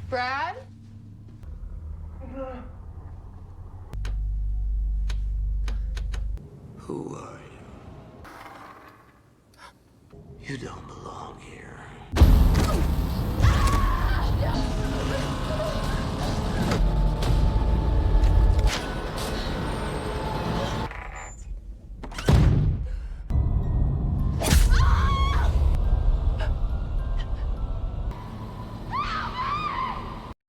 Brad? Who are you? You don't belong here.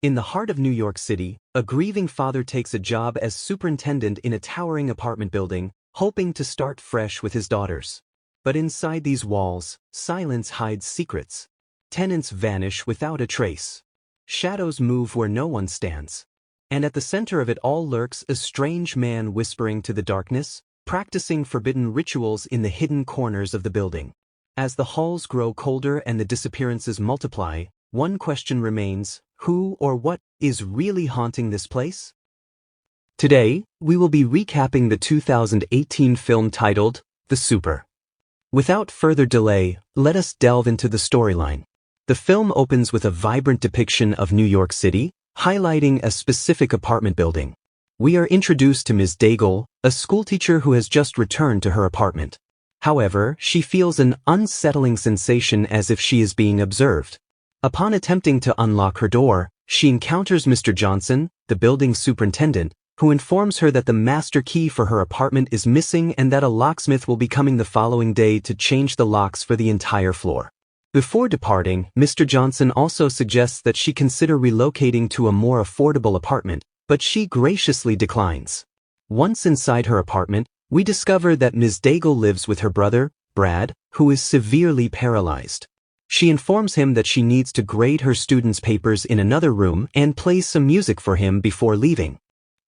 In the heart of New York City, a grieving father takes a job as superintendent in a towering apartment building, hoping to start fresh with his daughters. But inside these walls, silence hides secrets. Tenants vanish without a trace. Shadows move where no one stands. And at the center of it all lurks a strange man whispering to the darkness, practicing forbidden rituals in the hidden corners of the building. As the halls grow colder and the disappearances multiply, one question remains: who or what is really haunting this place? Today, we will be recapping the 2018 film titled The Super. Without further delay, let us delve into the storyline. The film opens with a vibrant depiction of New York City, highlighting a specific apartment building. We are introduced to Ms. Daigle, a schoolteacher who has just returned to her apartment. However, she feels an unsettling sensation as if she is being observed. Upon attempting to unlock her door, she encounters Mr. Johnson, the building superintendent, who informs her that the master key for her apartment is missing and that a locksmith will be coming the following day to change the locks for the entire floor. Before departing, Mr. Johnson also suggests that she consider relocating to a more affordable apartment, but she graciously declines. Once inside her apartment, we discover that Ms. Daigle lives with her brother, Brad, who is severely paralyzed. She informs him that she needs to grade her students' papers in another room and plays some music for him before leaving.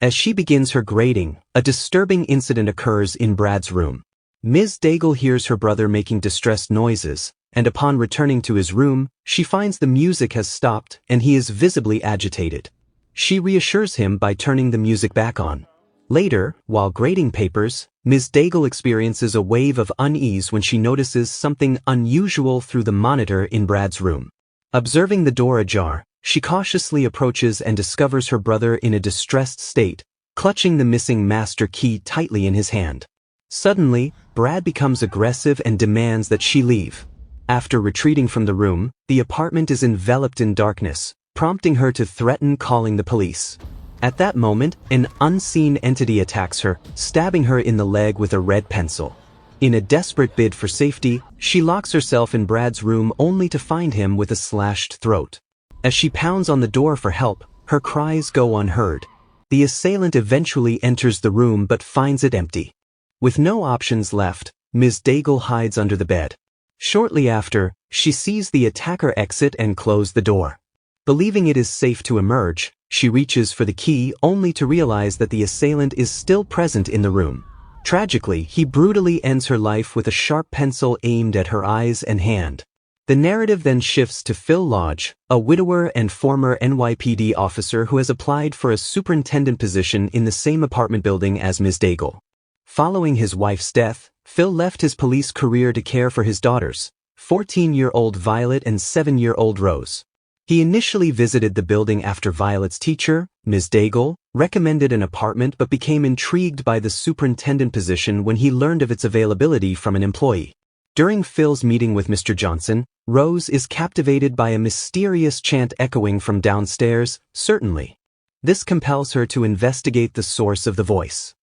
As she begins her grading, a disturbing incident occurs in Brad's room. Ms. Daigle hears her brother making distressed noises, and upon returning to his room, she finds the music has stopped and he is visibly agitated. She reassures him by turning the music back on. Later, while grading papers, Ms. Daigle experiences a wave of unease when she notices something unusual through the monitor in Brad's room. Observing the door ajar, she cautiously approaches and discovers her brother in a distressed state, clutching the missing master key tightly in his hand. Suddenly, Brad becomes aggressive and demands that she leave. After retreating from the room, the apartment is enveloped in darkness, prompting her to threaten calling the police. At that moment, an unseen entity attacks her, stabbing her in the leg with a red pencil. In a desperate bid for safety, she locks herself in Brad's room only to find him with a slashed throat. As she pounds on the door for help, her cries go unheard. The assailant eventually enters the room but finds it empty. With no options left, Ms. Daigle hides under the bed. Shortly after, she sees the attacker exit and close the door. Believing it is safe to emerge, she reaches for the key only to realize that the assailant is still present in the room. Tragically, he brutally ends her life with a sharp pencil aimed at her eyes and hand. The narrative then shifts to Phil Lodge, a widower and former NYPD officer who has applied for a superintendent position in the same apartment building as Ms. Daigle. Following his wife's death, Phil left his police career to care for his daughters, 14-year-old Violet and 7-year-old Rose. He initially visited the building after Violet's teacher, Ms. Daigle, recommended an apartment but became intrigued by the superintendent position when he learned of its availability from an employee. During Phil's meeting with Mr. Johnson, Rose is captivated by a mysterious chant echoing from downstairs, "Certainly." This compels her to investigate the source of the voice.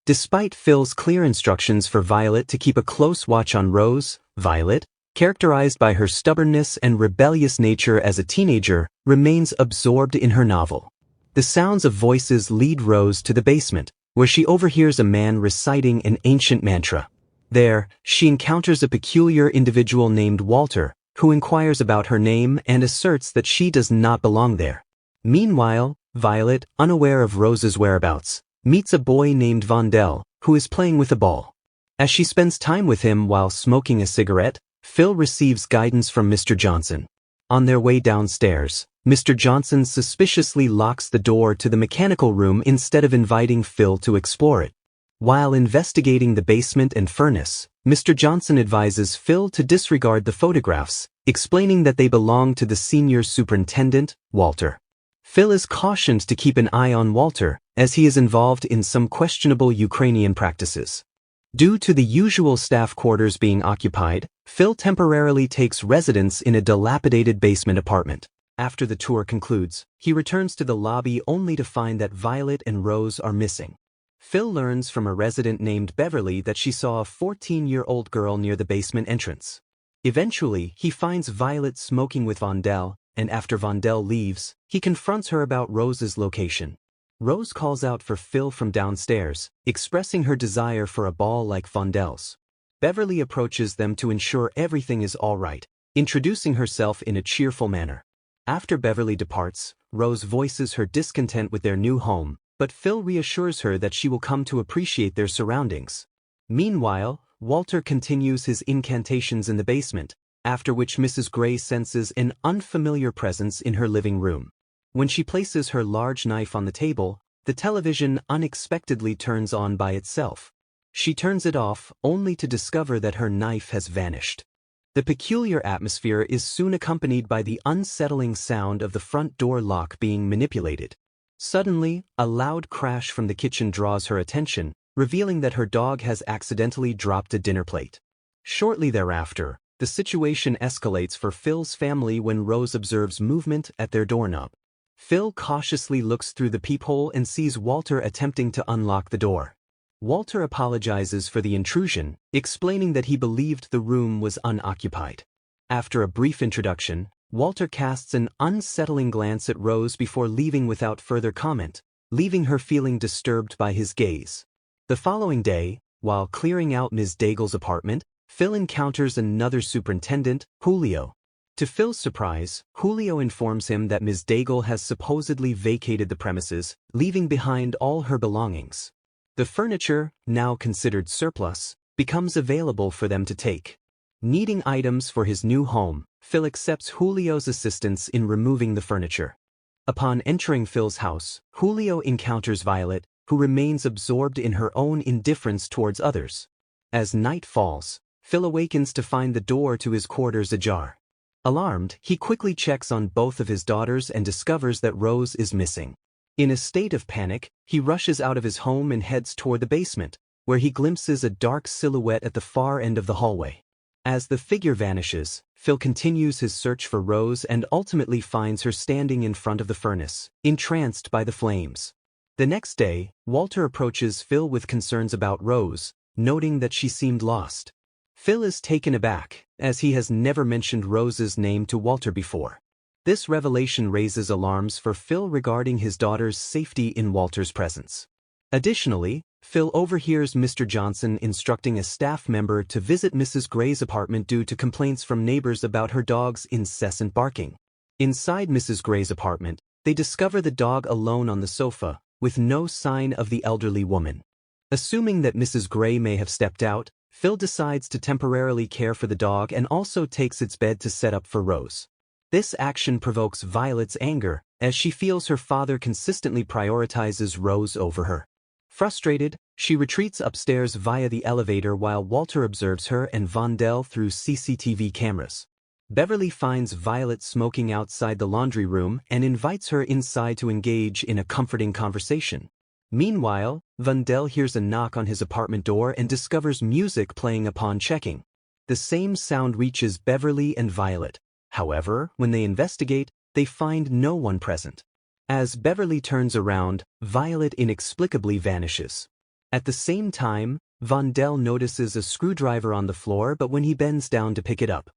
Despite Phil's clear instructions for Violet to keep a close watch on Rose, Violet, characterized by her stubbornness and rebellious nature as a teenager, remains absorbed in her novel. The sounds of voices lead Rose to the basement, where she overhears a man reciting an ancient mantra. There, she encounters a peculiar individual named Walter, who inquires about her name and asserts that she does not belong there. Meanwhile, Violet, unaware of Rose's whereabouts, meets a boy named Vondell, who is playing with a ball. As she spends time with him while smoking a cigarette, Phil receives guidance from Mr. Johnson. On their way downstairs, Mr. Johnson suspiciously locks the door to the mechanical room instead of inviting Phil to explore it. While investigating the basement and furnace, Mr. Johnson advises Phil to disregard the photographs, explaining that they belong to the senior superintendent, Walter. Phil is cautioned to keep an eye on Walter, as he is involved in some questionable Ukrainian practices. Due to the usual staff quarters being occupied, Phil temporarily takes residence in a dilapidated basement apartment. After the tour concludes, he returns to the lobby only to find that Violet and Rose are missing. Phil learns from a resident named Beverly that she saw a 14-year-old girl near the basement entrance. Eventually, he finds Violet smoking with Vondel, and after Vondel leaves, he confronts her about Rose's location. Rose calls out for Phil from downstairs, expressing her desire for a ball like Vondel's. Beverly approaches them to ensure everything is all right, introducing herself in a cheerful manner. After Beverly departs, Rose voices her discontent with their new home, but Phil reassures her that she will come to appreciate their surroundings. Meanwhile, Walter continues his incantations in the basement, after which Mrs. Gray senses an unfamiliar presence in her living room. When she places her large knife on the table, the television unexpectedly turns on by itself. She turns it off only to discover that her knife has vanished. The peculiar atmosphere is soon accompanied by the unsettling sound of the front door lock being manipulated. Suddenly, a loud crash from the kitchen draws her attention, revealing that her dog has accidentally dropped a dinner plate. Shortly thereafter, the situation escalates for Phil's family when Rose observes movement at their doorknob. Phil cautiously looks through the peephole and sees Walter attempting to unlock the door. Walter apologizes for the intrusion, explaining that he believed the room was unoccupied. After a brief introduction, Walter casts an unsettling glance at Rose before leaving without further comment, leaving her feeling disturbed by his gaze. The following day, while clearing out Ms. Daigle's apartment, Phil encounters another superintendent, Julio. To Phil's surprise, Julio informs him that Ms. Daigle has supposedly vacated the premises, leaving behind all her belongings. The furniture, now considered surplus, becomes available for them to take. Needing items for his new home, Phil accepts Julio's assistance in removing the furniture. Upon entering Phil's house, Julio encounters Violet, who remains absorbed in her own indifference towards others. As night falls, Phil awakens to find the door to his quarters ajar. Alarmed, he quickly checks on both of his daughters and discovers that Rose is missing. In a state of panic, he rushes out of his home and heads toward the basement, where he glimpses a dark silhouette at the far end of the hallway. As the figure vanishes, Phil continues his search for Rose and ultimately finds her standing in front of the furnace, entranced by the flames. The next day, Walter approaches Phil with concerns about Rose, noting that she seemed lost. Phil is taken aback, as he has never mentioned Rose's name to Walter before. This revelation raises alarms for Phil regarding his daughter's safety in Walter's presence. Additionally, Phil overhears Mr. Johnson instructing a staff member to visit Mrs. Gray's apartment due to complaints from neighbors about her dog's incessant barking. Inside Mrs. Gray's apartment, they discover the dog alone on the sofa, with no sign of the elderly woman. Assuming that Mrs. Gray may have stepped out, Phil decides to temporarily care for the dog and also takes its bed to set up for Rose. This action provokes Violet's anger, as she feels her father consistently prioritizes Rose over her. Frustrated, she retreats upstairs via the elevator while Walter observes her and Vondel through CCTV cameras. Beverly finds Violet smoking outside the laundry room and invites her inside to engage in a comforting conversation. Meanwhile, Vondel hears a knock on his apartment door and discovers music playing upon checking. The same sound reaches Beverly and Violet. However, when they investigate, they find no one present. As Beverly turns around, Violet inexplicably vanishes. At the same time, Vondel notices a screwdriver on the floor, but when he bends down to pick it up.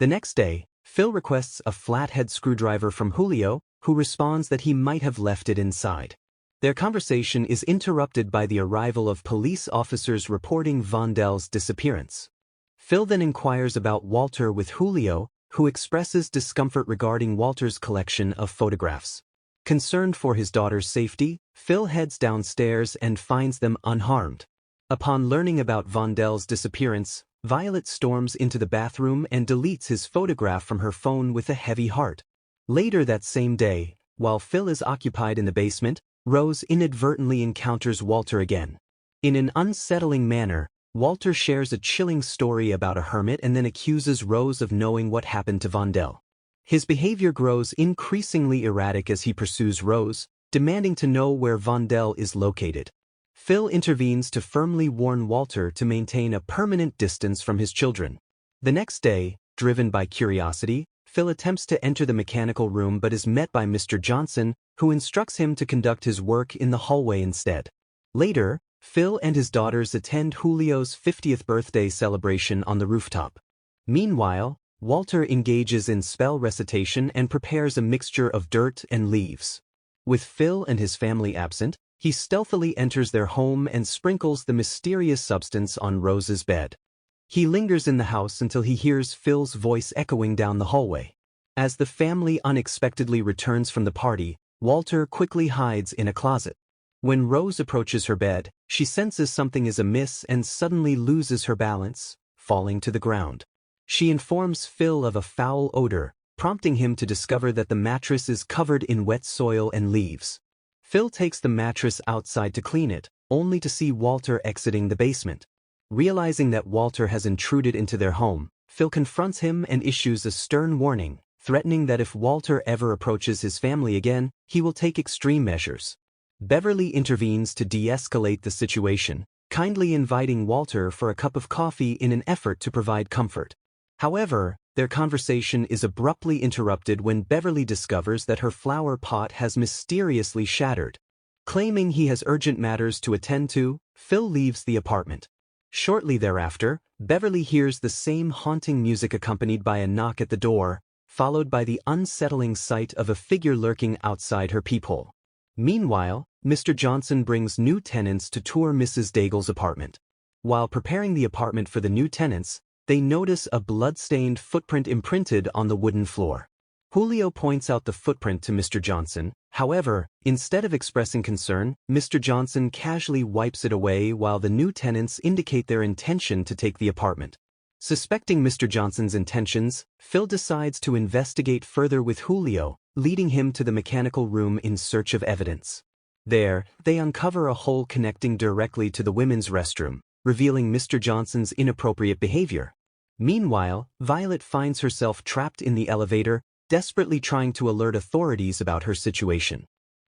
The next day, Phil requests a flathead screwdriver from Julio, who responds that he might have left it inside. Their conversation is interrupted by the arrival of police officers reporting Vondel's disappearance. Phil then inquires about Walter with Julio, who expresses discomfort regarding Walter's collection of photographs. Concerned for his daughter's safety, Phil heads downstairs and finds them unharmed. Upon learning about Vondel's disappearance, Violet storms into the bathroom and deletes his photograph from her phone with a heavy heart. Later that same day, while Phil is occupied in the basement, Rose inadvertently encounters Walter again. In an unsettling manner, Walter shares a chilling story about a hermit and then accuses Rose of knowing what happened to Vondel. His behavior grows increasingly erratic as he pursues Rose, demanding to know where Vondel is located. Phil intervenes to firmly warn Walter to maintain a permanent distance from his children. The next day, driven by curiosity, Phil attempts to enter the mechanical room but is met by Mr. Johnson, who instructs him to conduct his work in the hallway instead. Later, Phil and his daughters attend Julio's 50th birthday celebration on the rooftop. Meanwhile, Walter engages in spell recitation and prepares a mixture of dirt and leaves. With Phil and his family absent, he stealthily enters their home and sprinkles the mysterious substance on Rose's bed. He lingers in the house until he hears Phil's voice echoing down the hallway. As the family unexpectedly returns from the party, Walter quickly hides in a closet. When Rose approaches her bed, she senses something is amiss and suddenly loses her balance, falling to the ground. She informs Phil of a foul odor, prompting him to discover that the mattress is covered in wet soil and leaves. Phil takes the mattress outside to clean it, only to see Walter exiting the basement. Realizing that Walter has intruded into their home, Phil confronts him and issues a stern warning, threatening that if Walter ever approaches his family again, he will take extreme measures. Beverly intervenes to de-escalate the situation, kindly inviting Walter for a cup of coffee in an effort to provide comfort. However, their conversation is abruptly interrupted when Beverly discovers that her flower pot has mysteriously shattered. Claiming he has urgent matters to attend to, Phil leaves the apartment. Shortly thereafter, Beverly hears the same haunting music accompanied by a knock at the door, followed by the unsettling sight of a figure lurking outside her peephole. Meanwhile, Mr. Johnson brings new tenants to tour Mrs. Daigle's apartment. While preparing the apartment for the new tenants, they notice a blood-stained footprint imprinted on the wooden floor. Julio points out the footprint to Mr. Johnson. However, instead of expressing concern, Mr. Johnson casually wipes it away while the new tenants indicate their intention to take the apartment. Suspecting Mr. Johnson's intentions, Phil decides to investigate further with Julio, leading him to the mechanical room in search of evidence. There, they uncover a hole connecting directly to the women's restroom, revealing Mr. Johnson's inappropriate behavior. Meanwhile, Violet finds herself trapped in the elevator, desperately trying to alert authorities about her situation.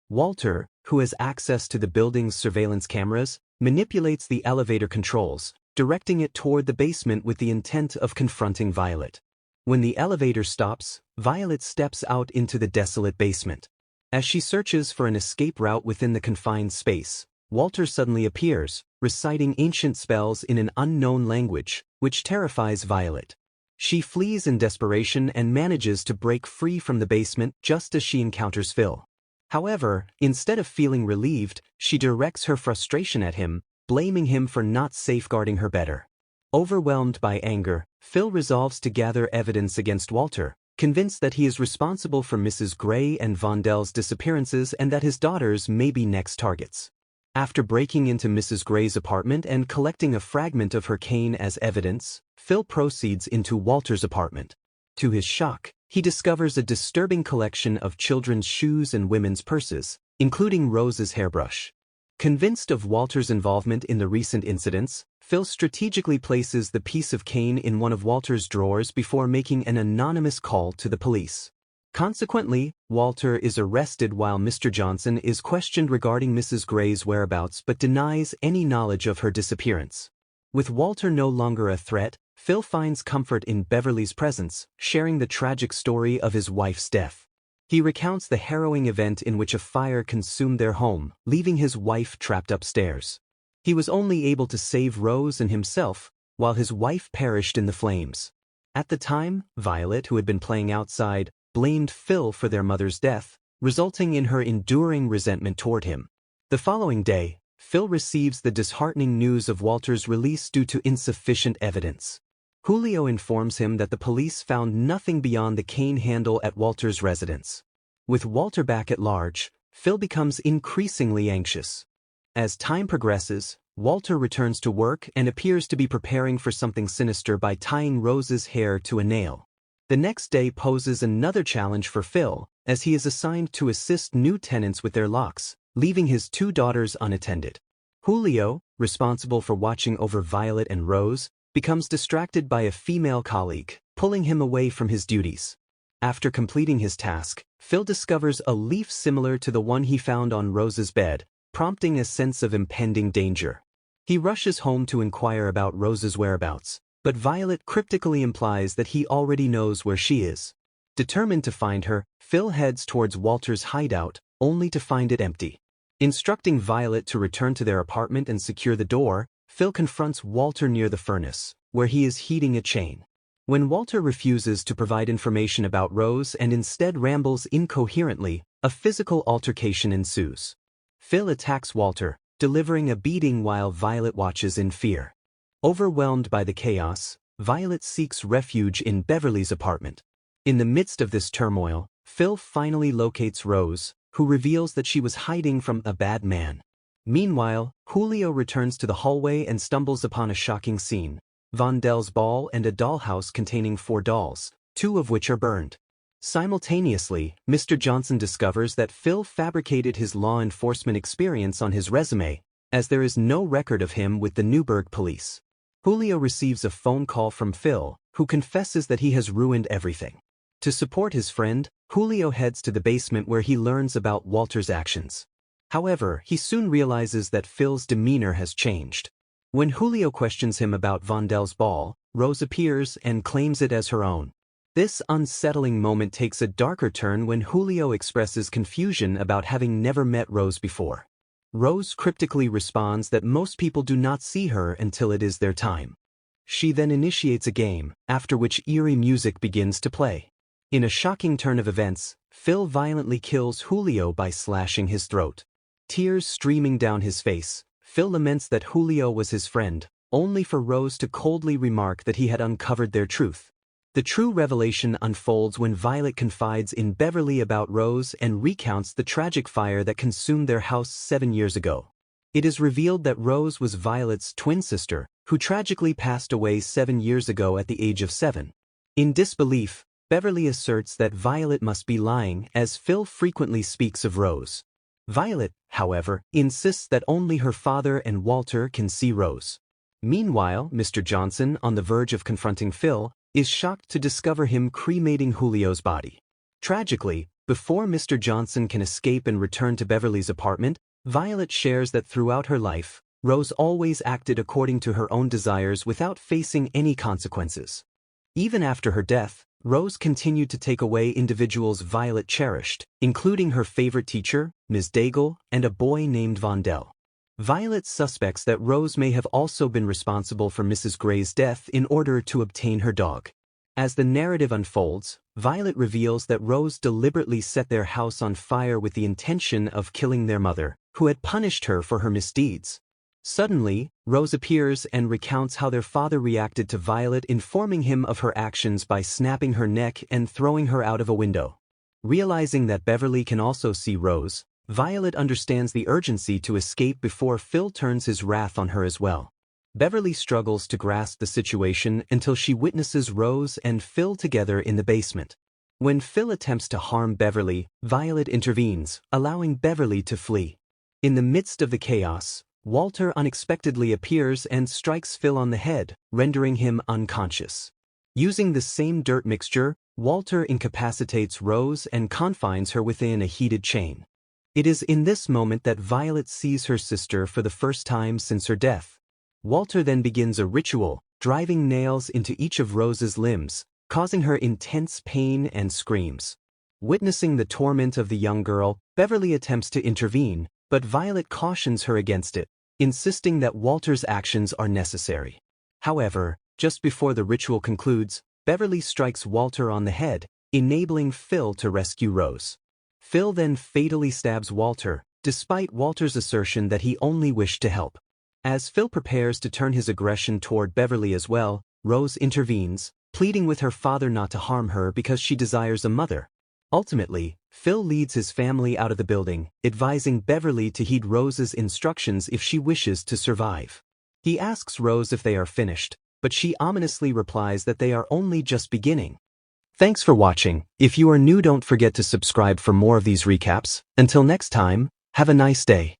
Walter, who has access to the building's surveillance cameras, manipulates the elevator controls, directing it toward the basement with the intent of confronting Violet. When the elevator stops, Violet steps out into the desolate basement. As she searches for an escape route within the confined space, Walter suddenly appears, reciting ancient spells in an unknown language, which terrifies Violet. She flees in desperation and manages to break free from the basement just as she encounters Phil. However, instead of feeling relieved, she directs her frustration at him, blaming him for not safeguarding her better. Overwhelmed by anger, Phil resolves to gather evidence against Walter, convinced that he is responsible for Mrs. Gray and Vondel's disappearances and that his daughters may be next targets. After breaking into Mrs. Gray's apartment and collecting a fragment of her cane as evidence, Phil proceeds into Walter's apartment. To his shock, he discovers a disturbing collection of children's shoes and women's purses, including Rose's hairbrush. Convinced of Walter's involvement in the recent incidents, Phil strategically places the piece of cane in one of Walter's drawers before making an anonymous call to the police. Consequently, Walter is arrested while Mr. Johnson is questioned regarding Mrs. Gray's whereabouts but denies any knowledge of her disappearance. With Walter no longer a threat, Phil finds comfort in Beverly's presence, sharing the tragic story of his wife's death. He recounts the harrowing event in which a fire consumed their home, leaving his wife trapped upstairs. He was only able to save Rose and himself, while his wife perished in the flames. At the time, Violet, who had been playing outside, blamed Phil for their mother's death, resulting in her enduring resentment toward him. The following day, Phil receives the disheartening news of Walter's release due to insufficient evidence. Julio informs him that the police found nothing beyond the cane handle at Walter's residence. With Walter back at large, Phil becomes increasingly anxious. As time progresses, Walter returns to work and appears to be preparing for something sinister by tying Rose's hair to a nail. The next day poses another challenge for Phil, as he is assigned to assist new tenants with their locks, leaving his two daughters unattended. Julio, responsible for watching over Violet and Rose, becomes distracted by a female colleague, pulling him away from his duties. after completing his task, Phil discovers a leaf similar to the one he found on Rose's bed, prompting a sense of impending danger. He rushes home to inquire about Rose's whereabouts, but Violet cryptically implies that he already knows where she is. Determined to find her, Phil heads towards Walter's hideout, only to find it empty. Instructing Violet to return to their apartment and secure the door, Phil confronts Walter near the furnace, where he is heating a chain. When Walter refuses to provide information about Rose and instead rambles incoherently, a physical altercation ensues. Phil attacks Walter, delivering a beating while Violet watches in fear. Overwhelmed by the chaos, Violet seeks refuge in Beverly's apartment. In the midst of this turmoil, Phil finally locates Rose, who reveals that she was hiding from a bad man. Meanwhile, Julio returns to the hallway and stumbles upon a shocking scene: Vondel's ball and a dollhouse containing 4 dolls, 2 of which are burned. Simultaneously, Mr. Johnson discovers that Phil fabricated his law enforcement experience on his resume, as there is no record of him with the Newburgh police. Julio receives a phone call from Phil, who confesses that he has ruined everything. To support his friend, Julio heads to the basement where he learns about Walter's actions. However, he soon realizes that Phil's demeanor has changed. When Julio questions him about Vondel's ball, Rose appears and claims it as her own. This unsettling moment takes a darker turn when Julio expresses confusion about having never met Rose before. Rose cryptically responds that most people do not see her until it is their time. She then initiates a game, after which eerie music begins to play. In a shocking turn of events, Phil violently kills Julio by slashing his throat. Tears streaming down his face, Phil laments that Julio was his friend, only for Rose to coldly remark that he had uncovered their truth. The true revelation unfolds when Violet confides in Beverly about Rose and recounts the tragic fire that consumed their house 7 years ago. It is revealed that Rose was Violet's twin sister, who tragically passed away 7 years ago at the age of 7. In disbelief, Beverly asserts that Violet must be lying, as Phil frequently speaks of Rose. Violet, however, insists that only her father and Walter can see Rose. Meanwhile, Mr. Johnson, on the verge of confronting Phil, is shocked to discover him cremating Julio's body. Tragically, before Mr. Johnson can escape and return to Beverly's apartment, Violet shares that throughout her life, Rose always acted according to her own desires without facing any consequences. Even after her death, Rose continued to take away individuals Violet cherished, including her favorite teacher, Ms. Daigle, and a boy named Vondel. Violet suspects that Rose may have also been responsible for Mrs. Gray's death in order to obtain her dog. As the narrative unfolds, Violet reveals that Rose deliberately set their house on fire with the intention of killing their mother, who had punished her for her misdeeds. Suddenly, Rose appears and recounts how their father reacted to Violet, informing him of her actions by snapping her neck and throwing her out of a window. Realizing that Beverly can also see Rose, Violet understands the urgency to escape before Phil turns his wrath on her as well. Beverly struggles to grasp the situation until she witnesses Rose and Phil together in the basement. When Phil attempts to harm Beverly, Violet intervenes, allowing Beverly to flee. In the midst of the chaos, Walter unexpectedly appears and strikes Phil on the head, rendering him unconscious. Using the same dirt mixture, Walter incapacitates Rose and confines her within a heated chain. It is in this moment that Violet sees her sister for the first time since her death. Walter then begins a ritual, driving nails into each of Rose's limbs, causing her intense pain and screams. Witnessing the torment of the young girl, Beverly attempts to intervene, but Violet cautions her against it, insisting that Walter's actions are necessary. However, just before the ritual concludes, Beverly strikes Walter on the head, enabling Phil to rescue Rose. Phil then fatally stabs Walter, despite Walter's assertion that he only wished to help. As Phil prepares to turn his aggression toward Beverly as well, Rose intervenes, pleading with her father not to harm her because she desires a mother. Ultimately, Phil leads his family out of the building, advising Beverly to heed Rose's instructions if she wishes to survive. He asks Rose if they are finished, but she ominously replies that they are only just beginning. Thanks for watching. If you are new, don't forget to subscribe for more of these recaps. Until next time, have a nice day.